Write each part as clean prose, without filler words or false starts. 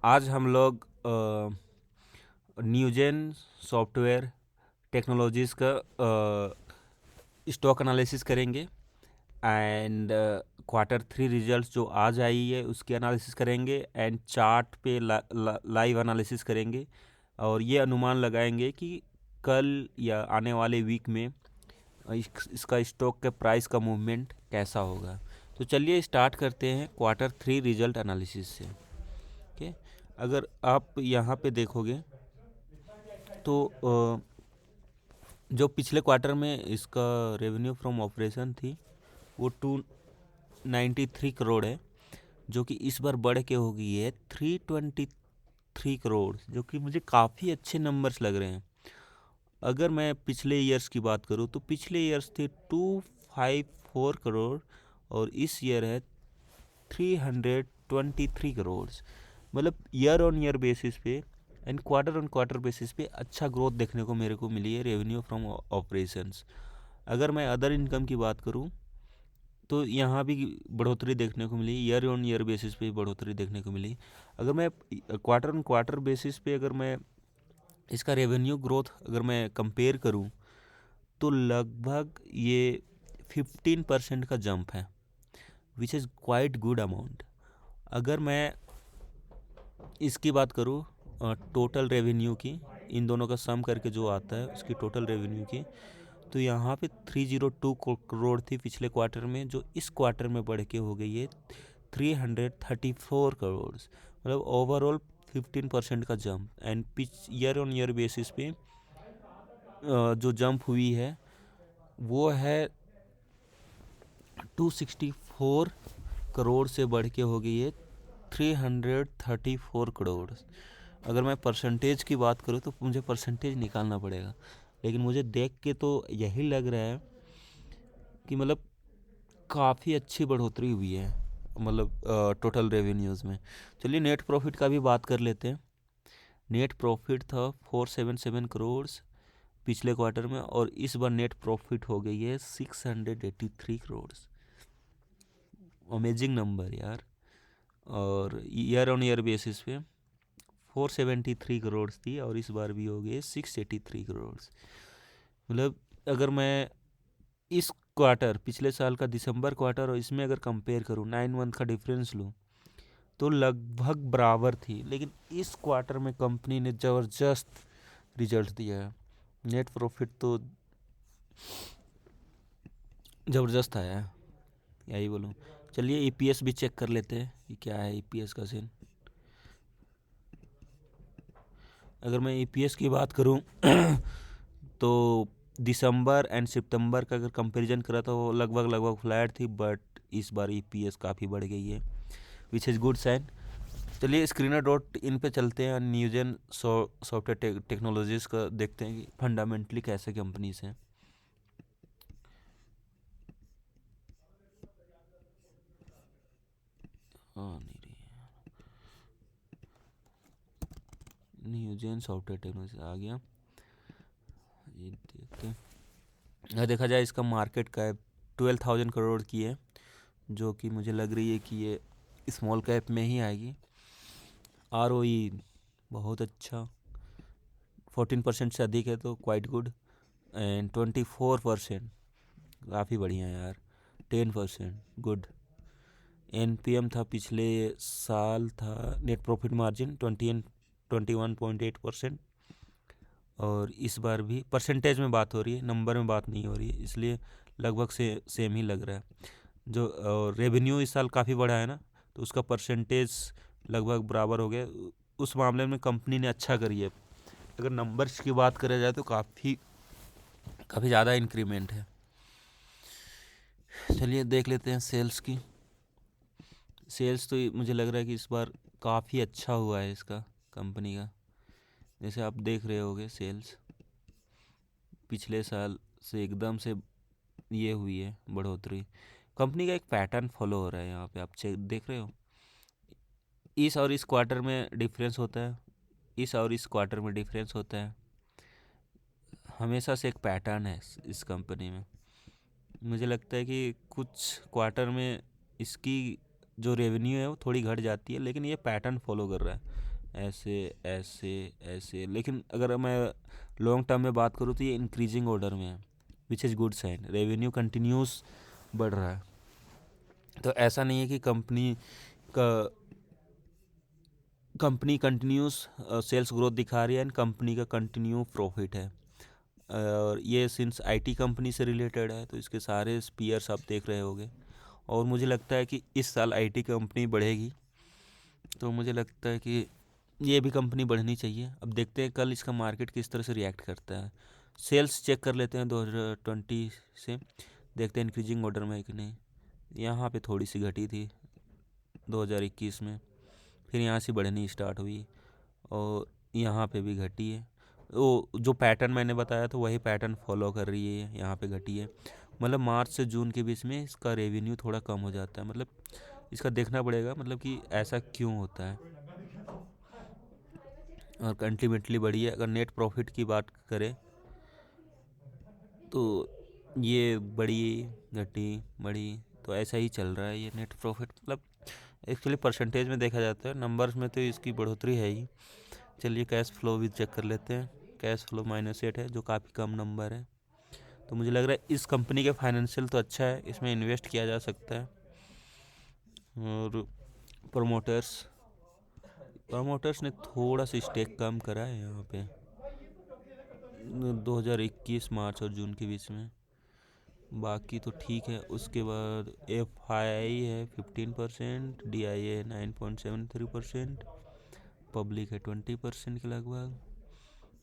आज हम लोग न्यूजेन सॉफ्टवेयर टेक्नोलॉजीज़ का स्टॉक एनालिसिस करेंगे एंड क्वार्टर 3 रिजल्ट्स जो आज आई है उसकी एनालिसिस करेंगे एंड चार्ट पे लाइव एनालिसिस करेंगे और ये अनुमान लगाएंगे कि कल या आने वाले वीक में इसका स्टॉक के प्राइस का मूवमेंट कैसा होगा। तो चलिए स्टार्ट करते हैं क्वार्टर 3 रिजल्ट एनालिसिस से। ओके, अगर आप यहाँ पे देखोगे तो जो पिछले क्वार्टर में इसका रेवेन्यू फ्रॉम ऑपरेशन थी वो 293 करोड़ है, जो कि इस बार बढ़ के हो गई है 323 करोड़, जो कि मुझे काफ़ी अच्छे नंबर्स लग रहे हैं। अगर मैं पिछले ईयर्स की बात करूँ तो पिछले ईयर्स थे 254 करोड़ और इस ईयर है 323 करोड़। मतलब ईयर ऑन ईयर बेसिस पे and quarter on quarter basis पे अच्छा ग्रोथ देखने को मेरे को मिली है रेवेन्यू फ्रॉम ऑपरेशंस। अगर मैं अदर इनकम की बात करूं तो यहाँ भी बढ़ोतरी देखने को मिली, ईयर ऑन ईयर बेसिस पे बढ़ोतरी देखने को मिली। अगर मैं क्वार्टर ऑन क्वार्टर बेसिस पे अगर मैं इसका रेवेन्यू ग्रोथ अगर मैं कंपेयर करूं तो लगभग ये 15% का जंप है, which is quite good amount. अगर मैं इसकी बात करूँ टोटल रेवेन्यू की, इन दोनों का सम करके जो आता है उसकी टोटल रेवेन्यू की, तो यहाँ पे 302 करोड़ थी पिछले क्वार्टर में, जो इस क्वार्टर में बढ़ के हो गई है 334 करोड़। मतलब ओवरऑल 15% का jump and pitch year on year basis पे जो जंप हुई है वो है 264 करोड़ से बढ़ के हो गई है 334 करोड़। अगर मैं परसेंटेज की बात करूँ तो मुझे परसेंटेज निकालना पड़ेगा, लेकिन मुझे देख के तो यही लग रहा है कि मतलब काफ़ी अच्छी बढ़ोतरी हुई है, मतलब टोटल रेवेन्यूज़ में। चलिए नेट प्रॉफिट का भी बात कर लेते हैं। नेट प्रॉफिट था 477 करोड़ पिछले क्वार्टर में और इस बार नेट प्रॉफिट हो गई है 683 करोड़। अमेजिंग नंबर यार। और ईयर ऑन ईयर बेसिस पे 473 करोड़ थी और इस बार भी हो गई 683 करोड़। मतलब अगर मैं इस क्वार्टर पिछले साल का दिसंबर क्वार्टर और इसमें अगर कंपेयर करूँ 9 मंथ का डिफरेंस लूँ तो लगभग बराबर थी, लेकिन इस क्वार्टर में कंपनी ने ज़बरदस्त रिजल्ट दिया है। नेट प्रॉफिट तो ज़बरदस्त आया है, यही बोलूँ। चलिए ईपीएस भी चेक कर लेते हैं कि क्या है ईपीएस का सीन। अगर मैं ईपीएस की बात करूं तो दिसंबर एंड सितंबर का अगर कंपैरिजन करा तो वो लगभग लगभग फ्लैट थी, बट इस बार ईपीएस काफ़ी बढ़ गई है, विच इज़ गुड साइन। चलिए स्क्रीनर डॉट इन पे चलते हैं, न्यूजन सॉफ्टवेयर टेक्नोलॉजीज़ का देखते हैं कि फंडामेंटली कैसे कंपनीज हैं। हाँ नहीं रही न्यूजन सॉफ्टवेयर टेक्नोलॉजी आ गया, ये देखते हैं। अगर देखा जाए इसका मार्केट कैप 12,000 करोड़ की है, जो कि मुझे लग रही है कि ये स्मॉल कैप में ही आएगी। आरओई बहुत अच्छा, 14% से अधिक है तो क्वाइट गुड एंड 24% काफ़ी बढ़िया यार, 10% गुड। एनपीएम था पिछले साल था नेट प्रॉफिट मार्जिन 21.8%, और इस बार भी परसेंटेज में बात हो रही है, नंबर में बात नहीं हो रही है, इसलिए लगभग से सेम ही लग रहा है। जो रेवेन्यू इस साल काफ़ी बढ़ा है ना, तो उसका परसेंटेज लगभग बराबर हो गया। उस मामले में कंपनी ने अच्छा करी है। अगर नंबर्स की बात करा जाए तो काफ़ी काफ़ी ज़्यादा इंक्रीमेंट है। चलिए देख लेते हैं सेल्स की। सेल्स तो मुझे लग रहा है कि इस बार काफ़ी अच्छा हुआ है इसका, कंपनी का। जैसे आप देख रहे होगे सेल्स पिछले साल से एकदम से ये हुई है बढ़ोतरी। कंपनी का एक पैटर्न फॉलो हो रहा है, यहाँ पे आप चेक देख रहे हो। इस और इस क्वार्टर में डिफरेंस होता है, इस और इस क्वार्टर में डिफरेंस होता है, हमेशा से एक पैटर्न है इस कंपनी में। मुझे लगता है कि कुछ क्वार्टर में इसकी जो रेवेन्यू है वो थोड़ी घट जाती है, लेकिन ये पैटर्न फॉलो कर रहा है। ऐसे ऐसे ऐसे, लेकिन अगर मैं लॉन्ग टर्म में बात करूँ तो ये इंक्रीजिंग ऑर्डर में है, which is good sign. Revenue continuous बढ़ रहा है, तो ऐसा नहीं है कि का कंपनी कंटिन्यूस सेल्स ग्रोथ दिखा रही है एंड कंपनी का कंटिन्यू प्रॉफिट है। और ये सिंस आईटी कंपनी से रिलेटेड है तो इसके सारे पीयर्स आप देख रहे होंगे, और मुझे लगता है कि इस साल आईटी कंपनी बढ़ेगी, तो मुझे लगता है कि ये भी कंपनी बढ़नी चाहिए। अब देखते हैं कल इसका मार्केट किस तरह से रिएक्ट करता है। सेल्स चेक कर लेते हैं 2020 से, देखते हैं इंक्रीजिंग ऑर्डर में है कि नहीं। यहाँ पे थोड़ी सी घटी थी 2021 में, फिर यहाँ से बढ़नी स्टार्ट हुई और यहाँ पे भी घटी है। वो जो पैटर्न मैंने बताया था वही पैटर्न फॉलो कर रही है, यहाँ पे घटी है। मतलब मार्च से जून के बीच में इसका रेवेन्यू थोड़ा कम हो जाता है, मतलब इसका देखना पड़ेगा मतलब कि ऐसा क्यों होता है। और अल्टीमेटली बढ़ी है। अगर नेट प्रॉफिट की बात करें तो ये बड़ी घटी बड़ी, तो ऐसा ही चल रहा है ये नेट प्रॉफिट। मतलब एक्चुअली परसेंटेज में देखा जाता है, नंबर्स में तो इसकी बढ़ोतरी है ही। चलिए कैश फ्लो भी चेक कर लेते हैं। कैश फ्लो -8 है, जो काफ़ी कम नंबर है। तो मुझे लग रहा है इस कंपनी के फाइनेंशियल तो अच्छा है, इसमें इन्वेस्ट किया जा सकता है। और प्रोमोटर्स प्रमोटर्स ने थोड़ा सा स्टेक कम करा है यहाँ पे 2021 मार्च और जून के बीच में, बाकी तो ठीक है। उसके बाद एफ आई है 15%, डी आई है 9.73%, पब्लिक है 20% के लगभग।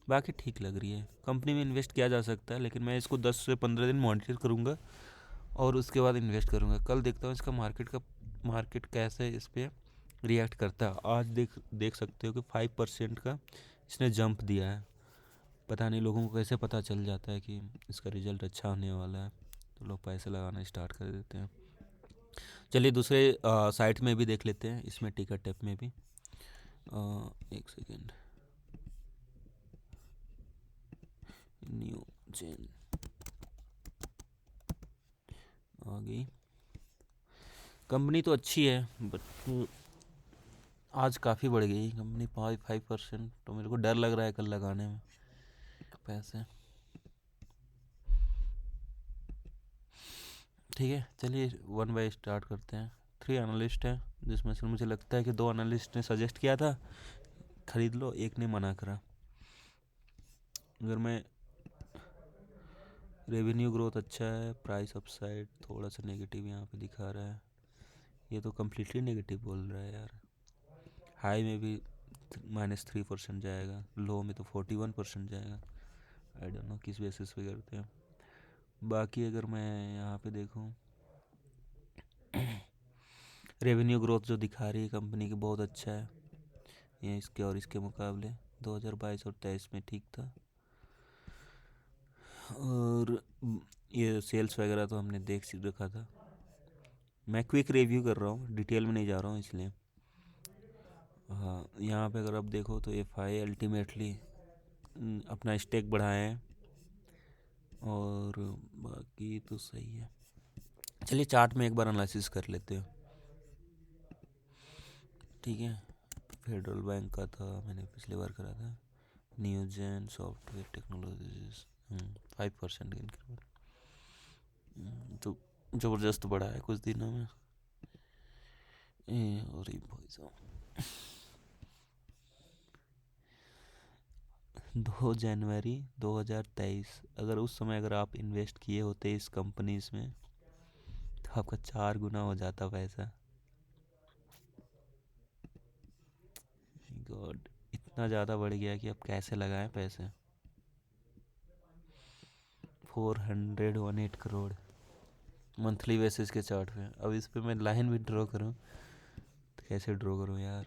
बाकी ठीक लग रही है, कंपनी में इन्वेस्ट किया जा सकता है, लेकिन मैं इसको 10 से 15 दिन मॉनिटर करूँगा और उसके बाद इन्वेस्ट करूँगा। कल देखता हूँ इसका मार्केट कैसे इस पर रिएक्ट करता है। आज देख सकते हो कि 5% का इसने जंप दिया है। पता नहीं लोगों को कैसे पता चल जाता है कि इसका रिजल्ट अच्छा होने वाला है, तो लोग पैसे लगाना स्टार्ट कर देते हैं। चलिए दूसरे साइट में भी देख लेते हैं, इसमें टिकट टेप में भी। एक सेकेंड, न्यू चेन आ गई। कंपनी तो अच्छी है बट आज काफ़ी बढ़ गई कंपनी 5%, तो मेरे को डर लग रहा है कल लगाने में पैसे। ठीक है, चलिए वन बाय स्टार्ट करते हैं। 3 एनालिस्ट हैं, जिसमें से मुझे लगता है कि 2 एनालिस्ट ने सजेस्ट किया था खरीद लो, एक ने मना करा। अगर मैं रेवेन्यू ग्रोथ अच्छा है, प्राइस अपसाइड थोड़ा सा नेगेटिव यहाँ पे दिखा रहा है। ये तो कम्प्लीटली नेगेटिव बोल रहा है यार। हाई में भी -3% जाएगा, लो में तो 41% जाएगा। आई डोंट नो किस बेसिस पे करते हैं। बाकी अगर मैं यहाँ पे देखूँ रेवेन्यू ग्रोथ जो दिखा रही है कंपनी की बहुत अच्छा है, ये इसके और इसके मुकाबले 2022 और 23 में ठीक था। और ये सेल्स वगैरह तो हमने देख रखा था। मैं क्विक रिव्यू कर रहा हूँ, डिटेल में नहीं जा रहा हूँ इसलिए। हाँ, यहाँ पे अगर आप देखो तो एफ आई अल्टीमेटली अपना स्टेक बढ़ाए हैं और बाकी तो सही है। चलिए चार्ट में एक बार एनालिसिस कर लेते हैं। ठीक है, फेडरल बैंक का था, मैंने पिछली बार करा था। न्यूजेन सॉफ्टवेयर टेक्नोलॉजीज 5% इंक्रीमेंट, तो ज़बरदस्त बढ़ा है कुछ दिनों में। और ये भाई साहब 2 जनवरी 2023, अगर उस समय अगर आप इन्वेस्ट किए होते इस कंपनीज में तो आपका 4 गुना हो जाता पैसा। गॉड, इतना ज़्यादा बढ़ गया कि अब कैसे लगाएं पैसे। 418 करोड़ मंथली बेसिस के चार्ट पे। अब इस पे मैं लाइन भी ड्रॉ करूं तो कैसे ड्रॉ करूं यार।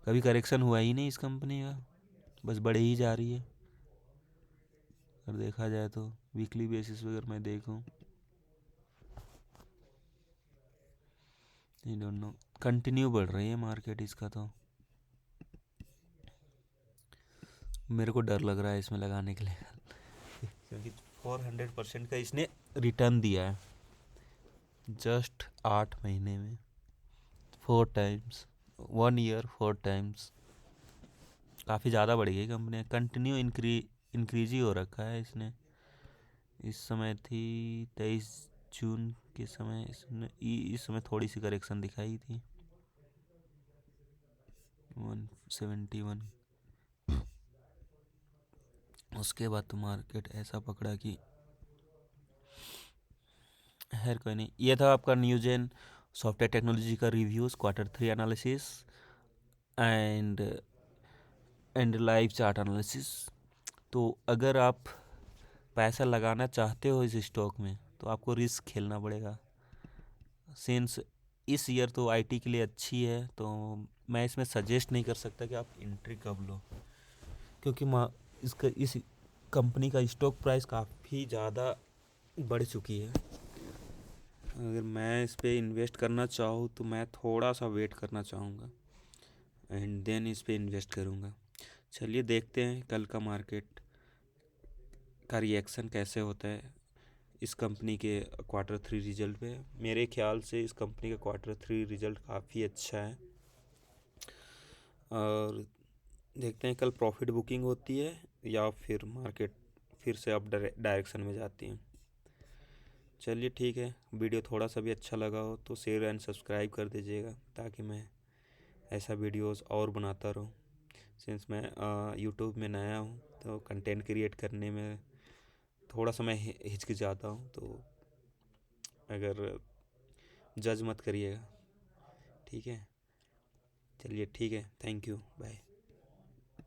कभी करेक्शन हुआ ही नहीं इस कंपनी का, बस बढ़ ही जा रही है। अगर देखा जाए तो वीकली बेसिस पे अगर मैं देखूं, आई डोंट नो, कंटिन्यू बढ़ रही है मार्केट इसका। तो मेरे को डर लग रहा है इसमें लगाने के लिए क्योंकि 400% का इसने रिटर्न दिया है जस्ट 8 महीने में, 4 टाइम्स। ओ 1 ईयर 4 टाइम्स, काफ़ी ज़्यादा बढ़ गई कंपनी, कंटिन्यू इंक्रीज ही हो रखा है इसने। इस समय थी 23 जून के समय, इस समय थोड़ी सी करेक्शन दिखाई थी 171। उसके बाद तो मार्केट ऐसा पकड़ा कि खैर कोई नहीं। ये था आपका न्यूजेन सॉफ्टवेयर टेक्नोलॉजी का reviews quarter 3 analysis and live chart analysis. तो अगर आप पैसा लगाना चाहते हो इस स्टॉक में तो आपको रिस्क खेलना पड़ेगा। सिंस इस ईयर तो आईटी के लिए अच्छी है, तो मैं इसमें सजेस्ट नहीं कर सकता कि आप एंट्री कब लो, क्योंकि इसका इस कंपनी का स्टॉक प्राइस काफ़ी ज़्यादा बढ़ चुकी है। अगर मैं इस पे इन्वेस्ट करना चाहूँ तो मैं थोड़ा सा वेट करना चाहूँगा एंड देन इस पे इन्वेस्ट करूँगा। चलिए देखते हैं कल का मार्केट का रिएक्शन कैसे होता है इस कंपनी के क्वार्टर 3 रिजल्ट पे। मेरे ख्याल से इस कंपनी का क्वार्टर 3 रिजल्ट काफ़ी अच्छा है, और देखते हैं कल प्रॉफिट बुकिंग होती है या फिर मार्केट फिर से अप डायरेक्शन में जाती है। चलिए ठीक है, वीडियो थोड़ा सा भी अच्छा लगा हो तो शेयर एंड सब्सक्राइब कर दीजिएगा, ताकि मैं ऐसा वीडियोस और बनाता रहूँ। सिंस मैं यूट्यूब में नया हूँ तो कंटेंट क्रिएट करने में थोड़ा सा मैं हिचकिचाता हूँ, तो अगर जज मत करिएगा, ठीक है। चलिए ठीक है, थैंक यू, बाय।